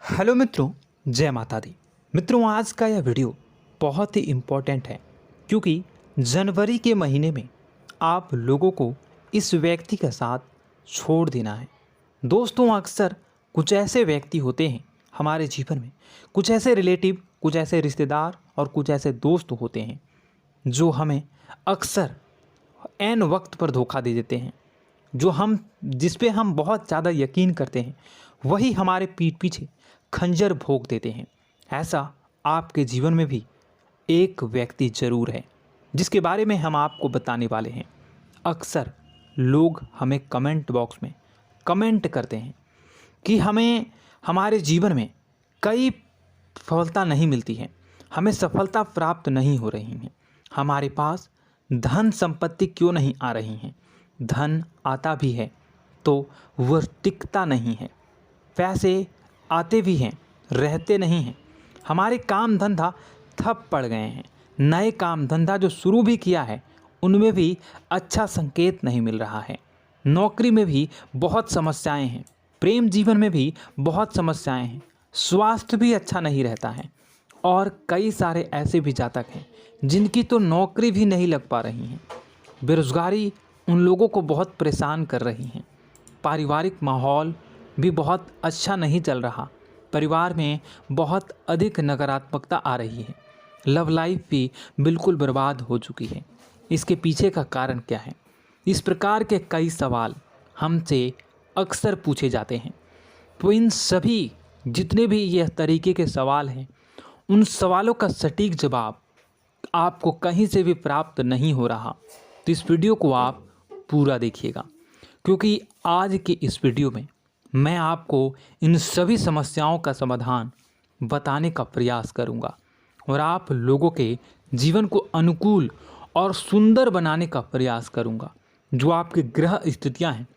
Hello मित्रों, जय माता दी। मित्रों, आज का यह वीडियो बहुत ही इम्पोर्टेंट है क्योंकि जनवरी के महीने में आप लोगों को इस व्यक्ति के साथ छोड़ देना है। दोस्तों, अक्सर कुछ ऐसे व्यक्ति होते हैं हमारे जीवन में, कुछ ऐसे रिलेटिव, कुछ ऐसे रिश्तेदार और कुछ ऐसे दोस्त होते हैं जो हमें अक्सर ऐन वक्त पर धोखा दे देते हैं। जिस पे हम बहुत ज़्यादा यकीन करते हैं वही हमारे पीठ पीछे खंजर भोंक देते हैं। ऐसा आपके जीवन में भी एक व्यक्ति ज़रूर है जिसके बारे में हम आपको बताने वाले हैं। अक्सर लोग हमें कमेंट बॉक्स में कमेंट करते हैं कि हमें हमारे जीवन में कई सफलता नहीं मिलती है, हमें सफलता प्राप्त नहीं हो रही है, हमारे पास धन संपत्ति क्यों नहीं आ रही हैं, धन आता भी है तो वह टिकता नहीं है, पैसे आते भी हैं रहते नहीं हैं, हमारे काम धंधा ठप पड़ गए हैं, नए काम धंधा जो शुरू भी किया है उनमें भी अच्छा संकेत नहीं मिल रहा है, नौकरी में भी बहुत समस्याएं हैं, प्रेम जीवन में भी बहुत समस्याएं हैं, स्वास्थ्य भी अच्छा नहीं रहता है और कई सारे ऐसे भी जातक हैं जिनकी तो नौकरी भी नहीं लग पा रही हैं। बेरोज़गारी उन लोगों को बहुत परेशान कर रही हैं। पारिवारिक माहौल भी बहुत अच्छा नहीं चल रहा, परिवार में बहुत अधिक नकारात्मकता आ रही है, लव लाइफ भी बिल्कुल बर्बाद हो चुकी है। इसके पीछे का कारण क्या है? इस प्रकार के कई सवाल हमसे अक्सर पूछे जाते हैं। तो इन सभी जितने भी यह तरीके के सवाल हैं, उन सवालों का सटीक जवाब आपको कहीं से भी प्राप्त नहीं हो रहा। तो इस वीडियो को आप पूरा देखिएगा क्योंकि आज की इस वीडियो में मैं आपको इन सभी समस्याओं का समाधान बताने का प्रयास करूंगा और आप लोगों के जीवन को अनुकूल और सुंदर बनाने का प्रयास करूंगा। जो आपकी ग्रह स्थितियां हैं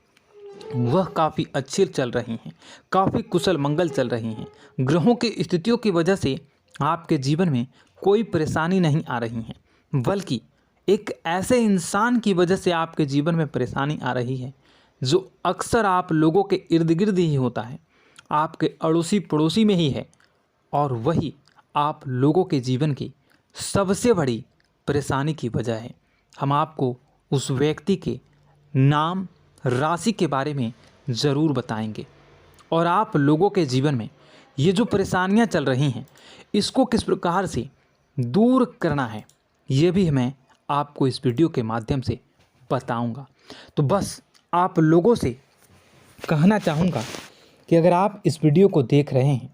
वह काफ़ी अच्छी चल रही हैं, काफ़ी कुशल मंगल चल रही हैं। ग्रहों की स्थितियों की वजह से आपके जीवन में कोई परेशानी नहीं आ रही है, बल्कि एक ऐसे इंसान की वजह से आपके जीवन में परेशानी आ रही है जो अक्सर आप लोगों के इर्द गिर्द ही होता है, आपके अड़ोसी पड़ोसी में ही है और वही आप लोगों के जीवन की सबसे बड़ी परेशानी की वजह है। हम आपको उस व्यक्ति के नाम, राशि के बारे में ज़रूर बताएंगे और आप लोगों के जीवन में ये जो परेशानियां चल रही हैं इसको किस प्रकार से दूर करना है ये भी मैं आपको इस वीडियो के माध्यम से बताऊंगा। तो बस आप लोगों से कहना चाहूँगा कि अगर आप इस वीडियो को देख रहे हैं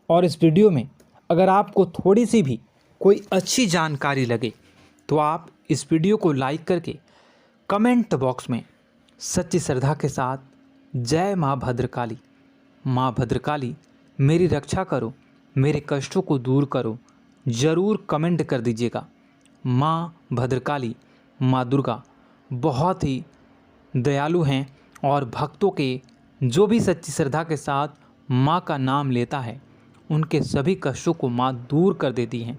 और इस वीडियो में अगर आपको थोड़ी सी भी कोई अच्छी जानकारी लगे तो आप इस वीडियो को लाइक करके कमेंट बॉक्स में सच्ची श्रद्धा के साथ जय माँ भद्रकाली, माँ भद्रकाली मेरी रक्षा करो, मेरे कष्टों को दूर करो, ज़रूर कमेंट कर दीजिएगा। माँ भद्रकाली, माँ दुर्गा बहुत ही दयालु हैं और भक्तों के जो भी सच्ची श्रद्धा के साथ माँ का नाम लेता है उनके सभी कष्टों को माँ दूर कर देती हैं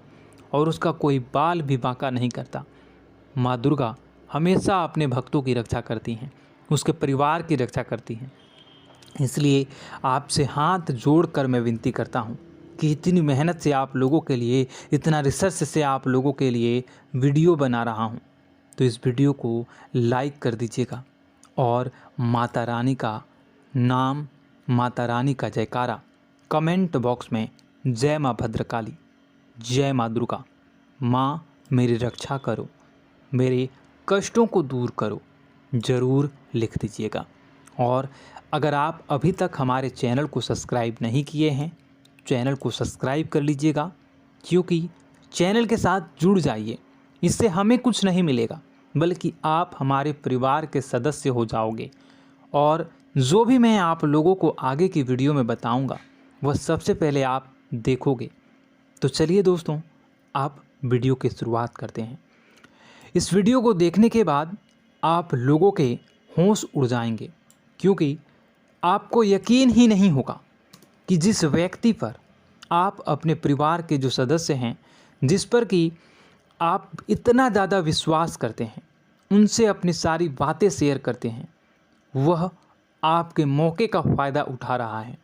और उसका कोई बाल भी बांका नहीं करता। माँ दुर्गा हमेशा अपने भक्तों की रक्षा करती हैं, उसके परिवार की रक्षा करती हैं। इसलिए आपसे हाथ जोड़कर मैं विनती करता हूँ कि इतनी मेहनत से आप लोगों के लिए, इतना रिसर्च से आप लोगों के लिए वीडियो बना रहा हूँ, तो इस वीडियो को लाइक कर दीजिएगा और माता रानी का नाम, माता रानी का जयकारा कमेंट बॉक्स में जय माँ भद्रकाली, जय माँ दुर्गा, माँ मेरी रक्षा करो, मेरे कष्टों को दूर करो, ज़रूर लिख दीजिएगा। और अगर आप अभी तक हमारे चैनल को सब्सक्राइब नहीं किए हैं, चैनल को सब्सक्राइब कर लीजिएगा क्योंकि चैनल के साथ जुड़ जाइए। इससे हमें कुछ नहीं मिलेगा बल्कि आप हमारे परिवार के सदस्य हो जाओगे और जो भी मैं आप लोगों को आगे की वीडियो में बताऊंगा वह सबसे पहले आप देखोगे। तो चलिए दोस्तों, आप वीडियो की शुरुआत करते हैं। इस वीडियो को देखने के बाद आप लोगों के होश उड़ जाएंगे क्योंकि आपको यकीन ही नहीं होगा कि जिस व्यक्ति पर आप अपने परिवार के जो सदस्य हैं, जिस पर कि आप इतना ज़्यादा विश्वास करते हैं, उनसे अपनी सारी बातें शेयर करते हैं, वह आपके मौके का फ़ायदा उठा रहा है,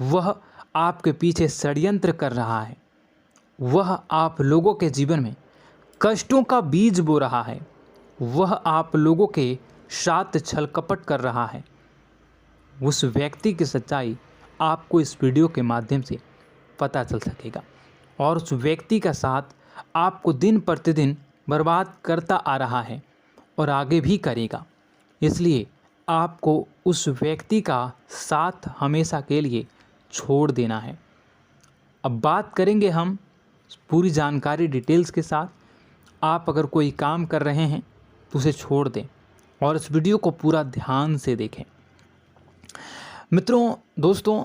वह आपके पीछे षड्यंत्र कर रहा है, वह आप लोगों के जीवन में कष्टों का बीज बो रहा है, वह आप लोगों के साथ छल कपट कर रहा है, उस व्यक्ति की सच्चाई आपको इस वीडियो के माध्यम से पता चल सकेगा। और उस व्यक्ति का साथ आपको दिन प्रतिदिन बर्बाद करता आ रहा है और आगे भी करेगा। इसलिए आपको उस व्यक्ति का साथ हमेशा के लिए छोड़ देना है। अब बात करेंगे हम पूरी जानकारी डिटेल्स के साथ। आप अगर कोई काम कर रहे हैं तो उसे छोड़ दें और इस वीडियो को पूरा ध्यान से देखें। मित्रों, दोस्तों,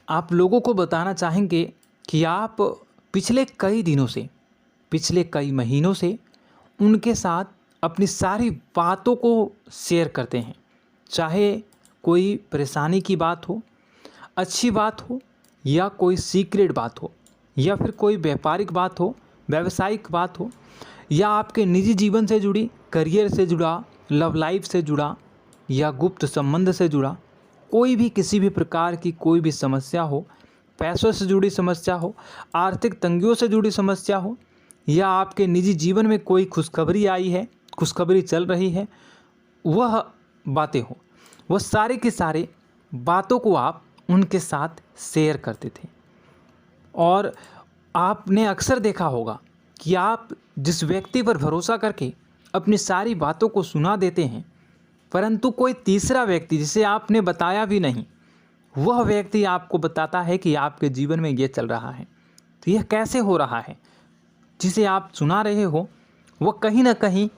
आप लोगों को बताना चाहेंगे कि आप पिछले कई दिनों से, पिछले कई महीनों से उनके साथ अपनी सारी बातों को शेयर करते हैं, चाहे कोई परेशानी की बात हो, अच्छी बात हो, या कोई सीक्रेट बात हो, या फिर कोई व्यापारिक बात हो, व्यावसायिक बात हो, या आपके निजी जीवन से जुड़ी, करियर से जुड़ा, लव लाइफ से जुड़ा, या गुप्त संबंध से जुड़ा कोई भी किसी भी प्रकार की कोई भी समस्या हो, पैसों से जुड़ी समस्या हो, आर्थिक तंगियों से जुड़ी समस्या हो, या आपके निजी जीवन में कोई खुशखबरी आई है, खुशखबरी चल रही है, वह बातें हो, वह सारे के सारे बातों को आप उनके साथ शेयर करते थे। और आपने अक्सर देखा होगा कि आप जिस व्यक्ति पर भरोसा करके अपनी सारी बातों को सुना देते हैं, परंतु कोई तीसरा व्यक्ति जिसे आपने बताया भी नहीं, वह व्यक्ति आपको बताता है कि आपके जीवन में ये चल रहा है। तो यह कैसे हो रहा है? जिसे आप सुना रहे हो वह कहीं ना कहीं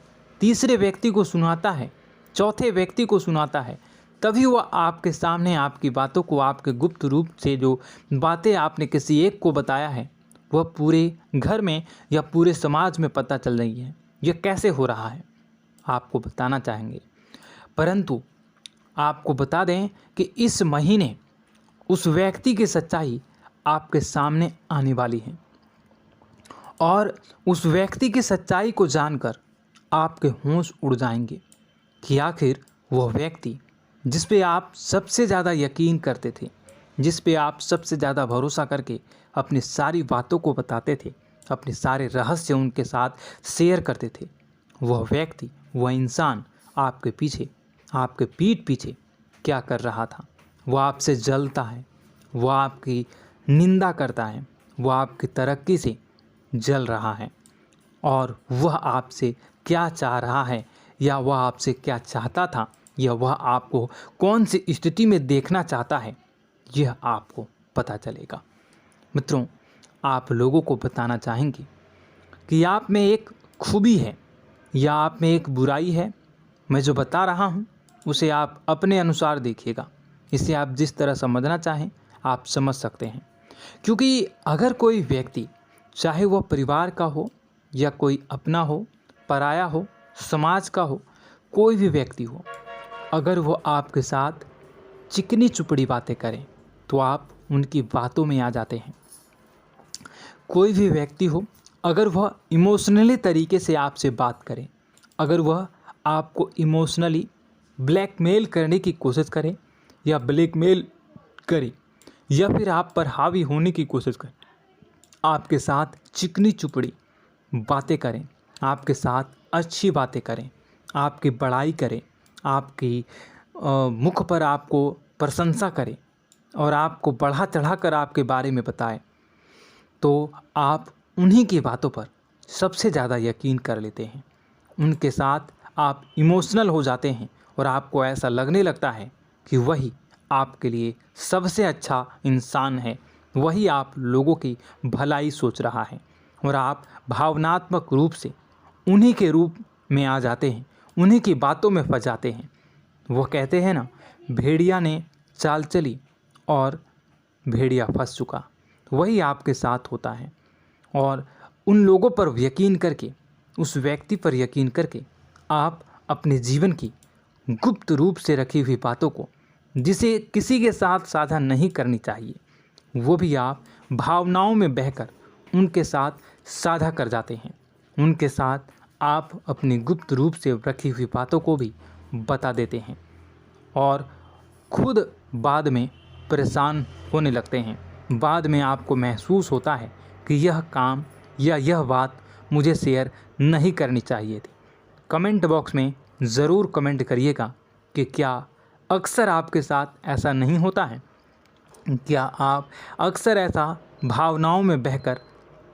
तीसरे व्यक्ति को सुनाता है, चौथे व्यक्ति को सुनाता है, तभी वह आपके सामने आपकी बातों को, आपके गुप्त रूप से जो बातें आपने किसी एक को बताया है, वह पूरे घर में या पूरे समाज में पता चल रही है। यह कैसे हो रहा है आपको बताना चाहेंगे। परंतु आपको बता दें कि इस महीने उस व्यक्ति की सच्चाई आपके सामने आने वाली है और उस व्यक्ति की सच्चाई को जानकर आपके होश उड़ जाएंगे कि आखिर वह व्यक्ति जिस पे आप सबसे ज़्यादा यकीन करते थे, जिस पे आप सबसे ज़्यादा भरोसा करके अपनी सारी बातों को बताते थे, अपने सारे रहस्य उनके साथ शेयर करते थे, वह व्यक्ति, वह इंसान आपके पीछे, आपके पीठ पीछे क्या कर रहा था। वह आपसे जलता है, वह आपकी निंदा करता है, वह आपकी तरक्की से जल रहा है और वह आपसे क्या चाह रहा है, या वह आपसे क्या चाहता था, या वह आपको कौन सी स्थिति में देखना चाहता है, यह आपको पता चलेगा। मित्रों, आप लोगों को बताना चाहेंगे कि आप में एक खूबी है या आप में एक बुराई है। मैं जो बता रहा हूँ उसे आप अपने अनुसार देखिएगा। इसे आप जिस तरह समझना चाहें आप समझ सकते हैं, क्योंकि अगर कोई व्यक्ति, चाहे वह परिवार का हो या कोई अपना हो, पराया हो, समाज का हो, कोई भी व्यक्ति हो, अगर वो आपके साथ चिकनी चुपड़ी बातें करें तो आप उनकी बातों में आ जाते हैं। कोई भी व्यक्ति हो, अगर वह इमोशनली तरीके से आपसे बात करें, अगर वह आपको इमोशनली ब्लैकमेल करने की कोशिश करे या ब्लैकमेल करे या फिर आप पर हावी होने की कोशिश करे, आपके साथ चिकनी चुपड़ी बातें करें, आपके साथ अच्छी बातें करें, आपकी बड़ाई करें, आपकी मुख पर आपको प्रशंसा करें और आपको बढ़ा चढ़ा कर आपके बारे में बताए, तो आप उन्हीं की बातों पर सबसे ज़्यादा यकीन कर लेते हैं। उनके साथ आप इमोशनल हो जाते हैं और आपको ऐसा लगने लगता है कि वही आपके लिए सबसे अच्छा इंसान है, वही आप लोगों की भलाई सोच रहा है और आप भावनात्मक रूप से उन्हीं के रूप में आ जाते हैं, उन्हीं की बातों में फंस जाते हैं। वो कहते हैं ना, भेड़िया ने चाल चली और भेड़िया फंस चुका। वही आपके साथ होता है और उन लोगों पर यकीन करके, उस व्यक्ति पर यकीन करके आप अपने जीवन की गुप्त रूप से रखी हुई बातों को, जिसे किसी के साथ साझा नहीं करनी चाहिए, वो भी आप भावनाओं में बहकर उनके साथ साझा कर जाते हैं। उनके साथ आप अपनी गुप्त रूप से रखी हुई बातों को भी बता देते हैं और खुद बाद में परेशान होने लगते हैं बाद में आपको महसूस होता है कि यह काम या यह बात मुझे शेयर नहीं करनी चाहिए थी। कमेंट बॉक्स में ज़रूर कमेंट करिएगा कि क्या अक्सर आपके साथ ऐसा नहीं होता है? क्या आप अक्सर ऐसा भावनाओं में बहकर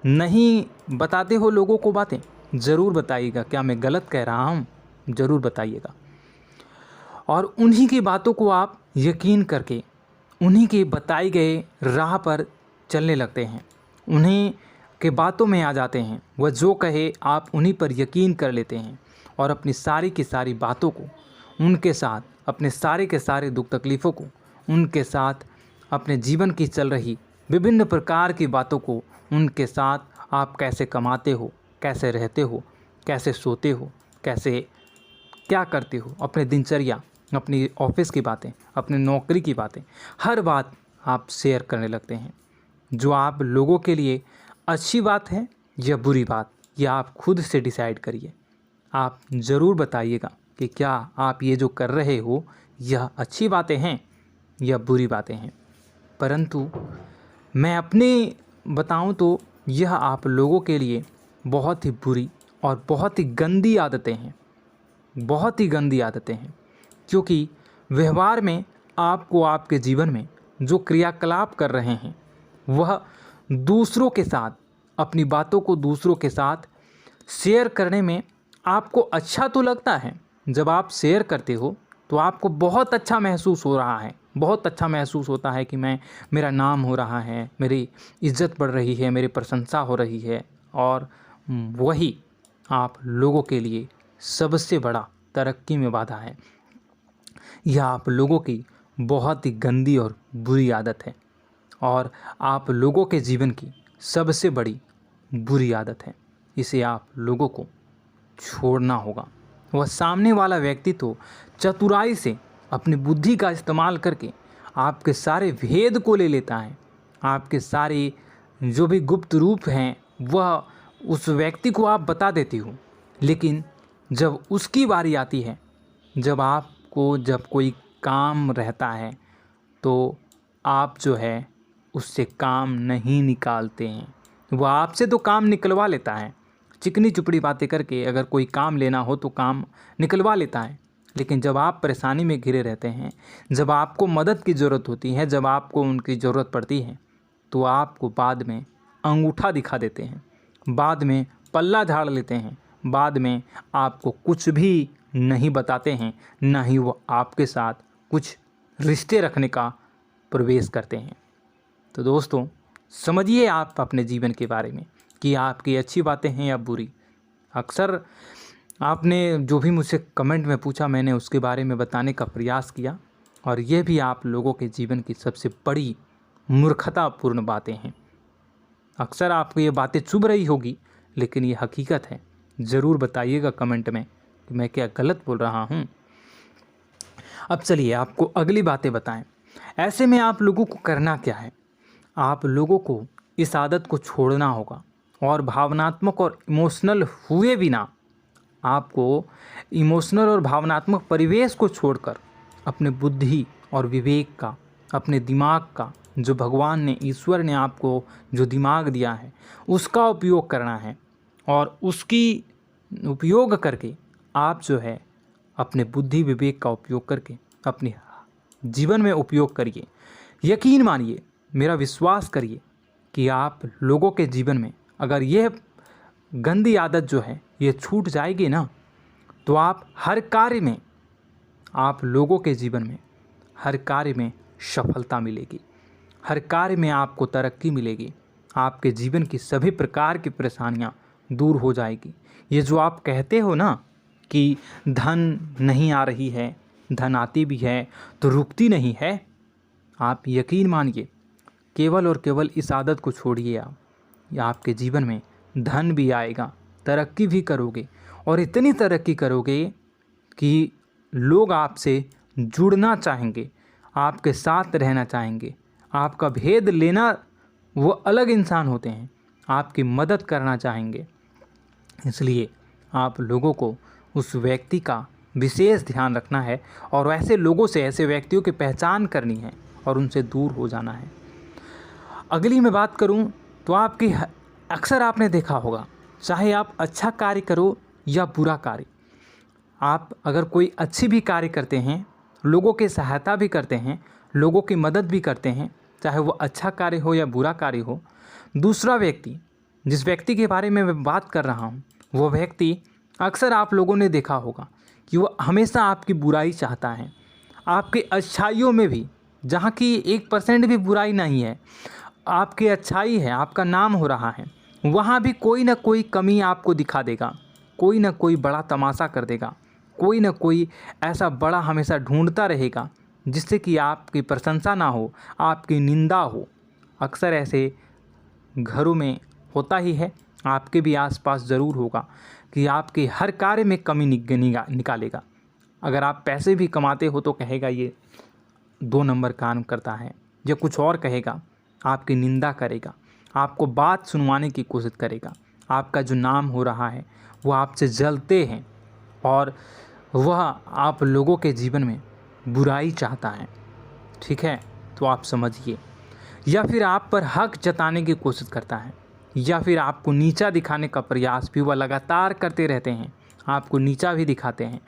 नहीं बताते हो लोगों को बातें? ज़रूर बताइएगा। क्या मैं गलत कह रहा हूँ? ज़रूर बताइएगा। और उन्हीं की बातों को आप यकीन करके उन्हीं के बताए गए राह पर चलने लगते हैं, उन्हीं के बातों में आ जाते हैं। वह जो कहे आप उन्हीं पर यकीन कर लेते हैं और अपनी सारी की सारी बातों को उनके साथ, अपने सारे के सारे दुख तकलीफ़ों को उनके साथ, अपने जीवन की चल रही विभिन्न प्रकार की बातों को उनके साथ, आप कैसे कमाते हो, कैसे रहते हो, कैसे सोते हो, कैसे क्या करते हो, अपने दिनचर्या, अपनी ऑफिस की बातें, अपनी नौकरी की बातें, हर बात आप शेयर करने लगते हैं। जो आप लोगों के लिए अच्छी बात है या बुरी बात, यह आप खुद से डिसाइड करिए। आप ज़रूर बताइएगा कि क्या आप ये जो कर रहे हो यह अच्छी बातें हैं या बुरी बातें हैं। परंतु मैं अपनी बताऊं तो यह आप लोगों के लिए बहुत ही बुरी और बहुत ही गंदी आदतें हैं, बहुत ही गंदी आदतें हैं। क्योंकि व्यवहार में आपको आपके जीवन में जो क्रियाकलाप कर रहे हैं वह दूसरों के साथ, अपनी बातों को दूसरों के साथ शेयर करने में आपको अच्छा तो लगता है। जब आप शेयर करते हो तो आपको बहुत अच्छा महसूस हो रहा है, बहुत अच्छा महसूस होता है कि मेरा नाम हो रहा है, मेरी इज्जत बढ़ रही है, मेरी प्रशंसा हो रही है। और वही आप लोगों के लिए सबसे बड़ा तरक्की में बाधा है। यह आप लोगों की बहुत ही गंदी और बुरी आदत है और आप लोगों के जीवन की सबसे बड़ी बुरी आदत है। इसे आप लोगों को छोड़ना होगा। वह सामने वाला व्यक्ति तो चतुराई से अपनी बुद्धि का इस्तेमाल करके आपके सारे भेद को ले लेता है, आपके सारे जो भी गुप्त रूप हैं वह उस व्यक्ति को आप बता देती हो। लेकिन जब उसकी बारी आती है, जब कोई काम रहता है तो आप जो है उससे काम नहीं निकालते हैं। वह आपसे तो काम निकलवा लेता है, चिकनी चुपड़ी बातें करके अगर कोई काम लेना हो तो काम निकलवा लेता है। लेकिन जब आप परेशानी में घिरे रहते हैं, जब आपको मदद की ज़रूरत होती है, जब आपको उनकी ज़रूरत पड़ती है, तो आपको बाद में अंगूठा दिखा देते हैं, बाद में पल्ला झाड़ लेते हैं, बाद में आपको कुछ भी नहीं बताते हैं, ना ही वो आपके साथ कुछ रिश्ते रखने का प्रवेश करते हैं। तो दोस्तों, समझिए आप अपने जीवन के बारे में कि आपकी अच्छी बातें हैं या बुरी। अक्सर आपने जो भी मुझसे कमेंट में पूछा, मैंने उसके बारे में बताने का प्रयास किया और ये भी आप लोगों के जीवन की सबसे बड़ी मूर्खतापूर्ण बातें हैं। अक्सर आपको ये बातें चुभ रही होगी, लेकिन ये हकीकत है। ज़रूर बताइएगा कमेंट में कि मैं क्या गलत बोल रहा हूँ। अब चलिए आपको अगली बातें बताएं। ऐसे में आप लोगों को करना क्या है? आप लोगों को इस आदत को छोड़ना होगा और भावनात्मक और इमोशनल हुए बिना आपको इमोशनल और भावनात्मक परिवेश को छोड़कर अपने बुद्धि और विवेक का, अपने दिमाग का, जो भगवान ने, ईश्वर ने आपको जो दिमाग दिया है उसका उपयोग करना है। और उसकी उपयोग करके आप जो है अपने बुद्धि विवेक का उपयोग करके अपने जीवन में उपयोग करिए। यकीन मानिए, मेरा विश्वास करिए कि आप लोगों के जीवन में अगर यह गंदी आदत जो है ये छूट जाएगी ना, तो आप हर कार्य में, आप लोगों के जीवन में हर कार्य में सफलता मिलेगी, हर कार्य में आपको तरक्की मिलेगी, आपके जीवन की सभी प्रकार की परेशानियां दूर हो जाएगी। ये जो आप कहते हो ना कि धन नहीं आ रही है, धन आती भी है तो रुकती नहीं है, आप यकीन मानिए, केवल और केवल इस आदत को छोड़िए आप, या आपके जीवन में धन भी आएगा, तरक्की भी करोगे और इतनी तरक्की करोगे कि लोग आपसे जुड़ना चाहेंगे, आपके साथ रहना चाहेंगे, आपका भेद लेना, वो अलग इंसान होते हैं, आपकी मदद करना चाहेंगे। इसलिए आप लोगों को उस व्यक्ति का विशेष ध्यान रखना है और ऐसे लोगों से, ऐसे व्यक्तियों की पहचान करनी है और उनसे दूर हो जाना है। अगली मैं बात करूं तो अक्सर आपने देखा होगा, चाहे आप अच्छा कार्य करो या बुरा कार्य, आप अगर कोई अच्छी भी कार्य करते हैं, लोगों की सहायता भी करते हैं, लोगों की मदद भी करते हैं, चाहे वो अच्छा कार्य हो या बुरा कार्य हो, दूसरा व्यक्ति, जिस व्यक्ति के बारे में मैं बात कर रहा हूँ, वो व्यक्ति अक्सर आप लोगों ने देखा होगा कि वो हमेशा आपकी बुराई चाहता है। आपकी अच्छाइयों में भी, जहाँ की 1% भी बुराई नहीं है, आपकी अच्छाई है, आपका नाम हो रहा है, वहाँ भी कोई ना कोई कमी आपको दिखा देगा, कोई ना कोई बड़ा तमाशा कर देगा, कोई ना कोई ऐसा बड़ा हमेशा ढूंढता रहेगा जिससे कि आपकी प्रशंसा ना हो, आपकी निंदा हो। अक्सर ऐसे घरों में होता ही है, आपके भी आसपास ज़रूर होगा कि आपके हर कार्य में कमी निकालेगा। अगर आप पैसे भी कमाते हो तो कहेगा ये 2 नंबर काम करता है, या कुछ और कहेगा, आपकी निंदा करेगा, आपको बात सुनवाने की कोशिश करेगा। आपका जो नाम हो रहा है वो आपसे जलते हैं और वह आप लोगों के जीवन में बुराई चाहता है, ठीक है, तो आप समझिए। या फिर आप पर हक जताने की कोशिश करता है, या फिर आपको नीचा दिखाने का प्रयास भी वह लगातार करते रहते हैं, आपको नीचा भी दिखाते हैं।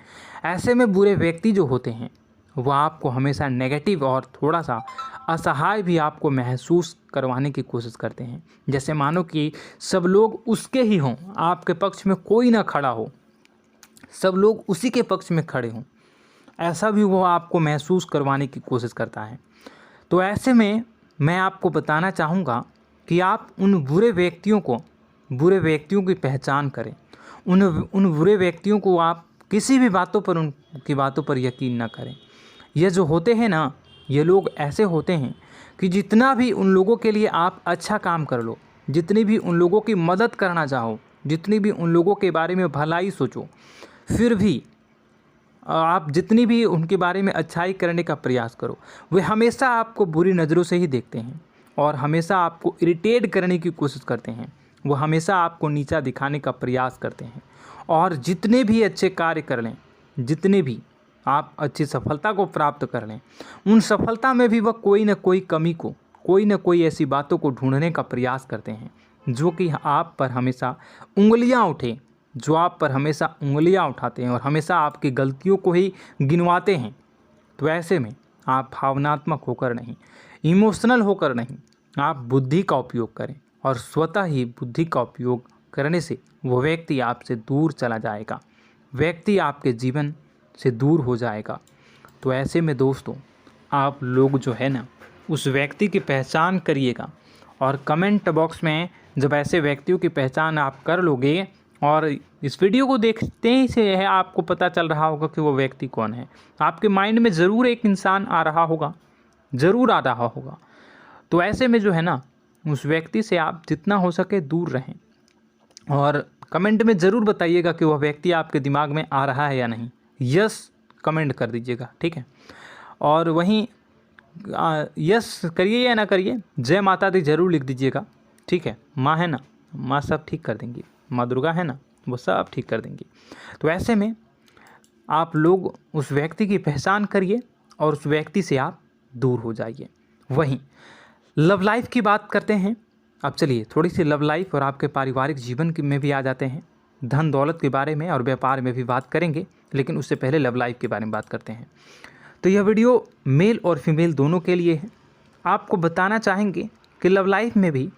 ऐसे में बुरे व्यक्ति जो होते हैं वह आपको हमेशा नेगेटिव और थोड़ा सा असहाय भी आपको महसूस करवाने की कोशिश करते हैं, जैसे मानो कि सब लोग उसके ही हों, आपके पक्ष में कोई ना खड़ा हो, सब लोग उसी के पक्ष में खड़े हों, ऐसा भी वो आपको महसूस करवाने की कोशिश करता है। तो ऐसे में मैं आपको बताना चाहूँगा कि आप उन बुरे व्यक्तियों की पहचान करें। उन बुरे व्यक्तियों को आप किसी भी उनकी बातों पर यकीन ना करें। ये जो होते हैं ना, ये लोग ऐसे होते हैं कि जितना भी उन लोगों के लिए आप अच्छा काम कर लो, जितनी भी उन लोगों की मदद करना चाहो, जितनी भी उन लोगों के बारे में भलाई सोचो, फिर भी आप जितनी भी उनके बारे में अच्छाई करने का प्रयास करो, वे हमेशा आपको बुरी नज़रों से ही देखते हैं और हमेशा आपको इरिटेट करने की कोशिश करते हैं। वो हमेशा आपको नीचा दिखाने का प्रयास करते हैं और जितने भी अच्छे कार्य कर लें, जितने भी आप अच्छी सफलता को प्राप्त कर लें, उन सफलता में भी वह कोई ना कोई कमी को, कोई ना कोई ऐसी बातों को ढूंढने का प्रयास करते हैं जो कि आप पर हमेशा उंगलियां उठाते हैं और हमेशा आपकी गलतियों को ही गिनवाते हैं। तो ऐसे में आप भावनात्मक होकर नहीं, इमोशनल होकर नहीं, आप बुद्धि का उपयोग करें और स्वतः ही बुद्धि का उपयोग करने से वो व्यक्ति आपसे दूर चला जाएगा, व्यक्ति आपके जीवन से दूर हो जाएगा। तो ऐसे में दोस्तों, आप लोग जो है ना, उस व्यक्ति की पहचान करिएगा और कमेंट बॉक्स में जब ऐसे व्यक्तियों की पहचान आप कर लोगे और इस वीडियो को देखते ही से है आपको पता चल रहा होगा कि वो व्यक्ति कौन है, आपके माइंड में ज़रूर एक इंसान आ रहा होगा। तो ऐसे में जो है ना, उस व्यक्ति से आप जितना हो सके दूर रहें और कमेंट में ज़रूर बताइएगा कि वह व्यक्ति आपके दिमाग में आ रहा है या नहीं। यस कमेंट कर दीजिएगा, ठीक है। और वहीं यस करिए या ना करिए, जय माता दी ज़रूर लिख दीजिएगा, ठीक है। माँ है ना, माँ सब ठीक कर देंगी, माँ दुर्गा है ना, वो सब ठीक कर देंगी। तो ऐसे में आप लोग उस व्यक्ति की पहचान करिए और उस व्यक्ति से आप दूर हो जाइए। वहीं लव लाइफ की बात करते हैं। अब चलिए थोड़ी सी लव लाइफ और आपके पारिवारिक जीवन में भी आ जाते हैं, धन दौलत के बारे में और व्यापार में भी बात करेंगे, लेकिन उससे पहले लव लाइफ के बारे में बात करते हैं। तो यह वीडियो मेल और फीमेल दोनों के लिए है। आपको बताना चाहेंगे कि लव लाइफ में भी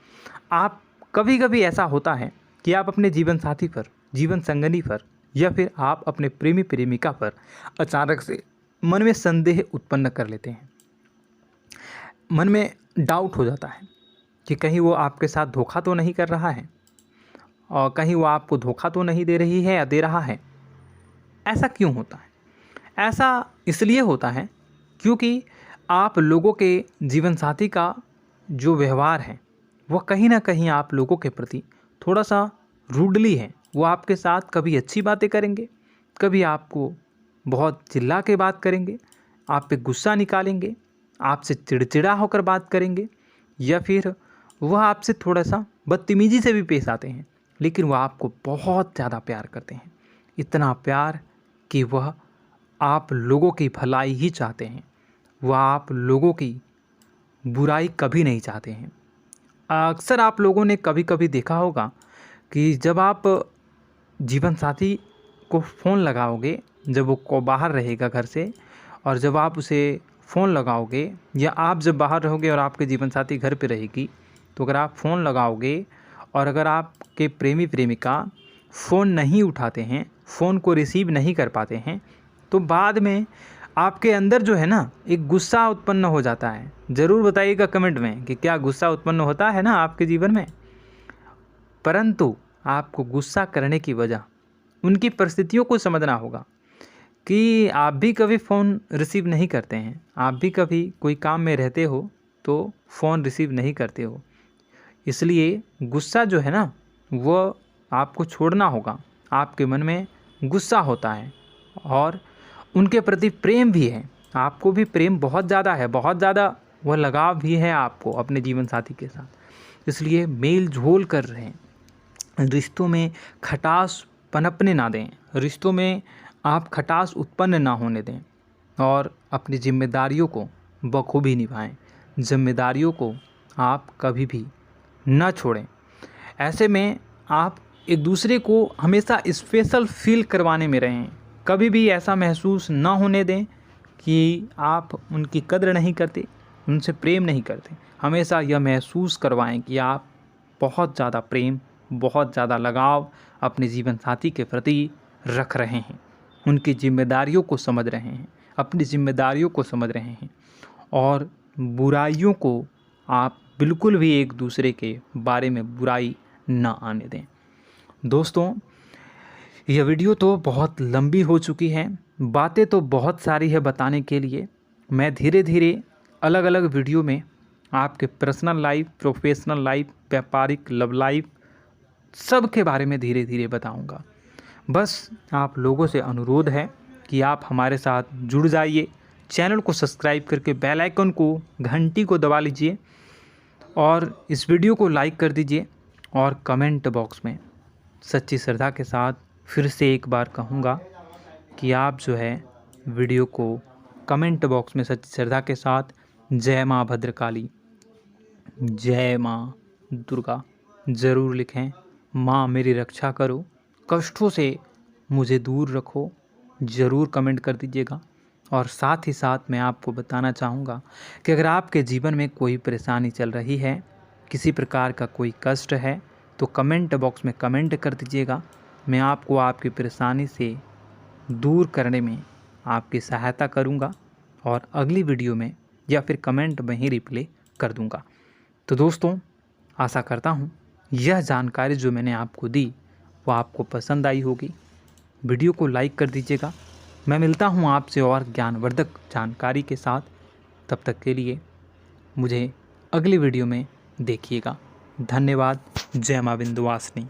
आप कभी ऐसा होता है कि आप अपने जीवन साथी पर, जीवन संगनी पर या फिर आप अपने प्रेमी प्रेमिका पर अचानक से मन में संदेह उत्पन्न कर लेते हैं। मन में डाउट हो जाता है कि कहीं वो आपके साथ धोखा तो नहीं कर रहा है और कहीं वो आपको धोखा तो नहीं दे रही है या दे रहा है। ऐसा क्यों होता है? ऐसा इसलिए होता है क्योंकि आप लोगों के जीवन साथी का जो व्यवहार है वह कहीं ना कहीं आप लोगों के प्रति थोड़ा सा रूडली है। वो आपके साथ कभी अच्छी बातें करेंगे, कभी आपको बहुत चिल्ला के बात करेंगे, आप पे गुस्सा निकालेंगे, आपसे चिड़चिड़ा होकर बात करेंगे, या फिर वह आपसे थोड़ा सा बदतमीजी से भी पेश आते हैं, लेकिन वह आपको बहुत ज़्यादा प्यार करते हैं। इतना प्यार कि वह आप लोगों की भलाई ही चाहते हैं, वह आप लोगों की बुराई कभी नहीं चाहते हैं। अक्सर आप लोगों ने कभी कभी देखा होगा कि जब आप जीवन साथी को फ़ोन लगाओगे, जब वो बाहर रहेगा घर से, और जब आप उसे फ़ोन लगाओगे, या आप जब बाहर रहोगे और आपके जीवन साथी घर पे रहेगी, तो अगर आप फ़ोन लगाओगे और अगर आपके प्रेमी प्रेमिका फ़ोन नहीं उठाते हैं, फ़ोन को रिसीव नहीं कर पाते हैं, तो बाद में आपके अंदर जो है ना एक गुस्सा उत्पन्न हो जाता है। ज़रूर बताइएगा कमेंट में कि क्या गुस्सा उत्पन्न होता है ना आपके जीवन में। परंतु आपको गुस्सा करने की वजह उनकी परिस्थितियों को समझना होगा कि आप भी कभी फ़ोन रिसीव नहीं करते हैं, आप भी कभी कोई काम में रहते हो तो फ़ोन रिसीव नहीं करते हो। इसलिए गुस्सा जो है ना वो आपको छोड़ना होगा। आपके मन में गुस्सा होता है और उनके प्रति प्रेम भी है, आपको भी प्रेम बहुत ज़्यादा है, बहुत ज़्यादा वह लगाव भी है आपको अपने जीवन साथी के साथ। इसलिए मेल जोल कर रहे हैं, रिश्तों में खटास पनपने ना दें, रिश्तों में आप खटास उत्पन्न ना होने दें और अपनी जिम्मेदारियों को बखूबी निभाएं। जिम्मेदारियों को आप कभी भी ना छोड़ें। ऐसे में आप एक दूसरे को हमेशा स्पेशल फील करवाने में रहें। कभी भी ऐसा महसूस ना होने दें कि आप उनकी कद्र नहीं करते, उनसे प्रेम नहीं करते। हमेशा यह महसूस करवाएं कि आप बहुत ज़्यादा प्रेम, बहुत ज़्यादा लगाव अपने जीवन साथी के प्रति रख रहे हैं, उनकी जिम्मेदारियों को समझ रहे हैं, अपनी जिम्मेदारियों को समझ रहे हैं और बुराइयों को आप बिल्कुल भी एक दूसरे के बारे में बुराई ना आने दें। दोस्तों, यह वीडियो तो बहुत लंबी हो चुकी है, बातें तो बहुत सारी है बताने के लिए। मैं धीरे धीरे अलग अलग वीडियो में आपके पर्सनल लाइफ, प्रोफेशनल लाइफ, व्यापारिक, लव लाइफ, सब के बारे में धीरे धीरे बताऊंगा। बस आप लोगों से अनुरोध है कि आप हमारे साथ जुड़ जाइए, चैनल को सब्सक्राइब करके बेल आइकन को, घंटी को दबा लीजिए और इस वीडियो को लाइक कर दीजिए। और कमेंट बॉक्स में सच्ची श्रद्धा के साथ फिर से एक बार कहूँगा कि आप जो है वीडियो को कमेंट बॉक्स में सच्ची श्रद्धा के साथ जय माँ भद्रकाली, जय माँ दुर्गा ज़रूर लिखें। माँ मेरी रक्षा करो, कष्टों से मुझे दूर रखो, ज़रूर कमेंट कर दीजिएगा। और साथ ही साथ मैं आपको बताना चाहूँगा कि अगर आपके जीवन में कोई परेशानी चल रही है, किसी प्रकार का कोई कष्ट है, तो कमेंट बॉक्स में कमेंट कर दीजिएगा। मैं आपको आपकी परेशानी से दूर करने में आपकी सहायता करूँगा और अगली वीडियो में या फिर कमेंट में ही रिप्लाई कर दूँगा। तो दोस्तों, आशा करता हूँ यह जानकारी जो मैंने आपको दी वो आपको पसंद आई होगी। वीडियो को लाइक कर दीजिएगा। मैं मिलता हूँ आपसे और ज्ञानवर्धक जानकारी के साथ। तब तक के लिए मुझे अगली वीडियो में देखिएगा। धन्यवाद। जय माँ विंध्यवासिनी।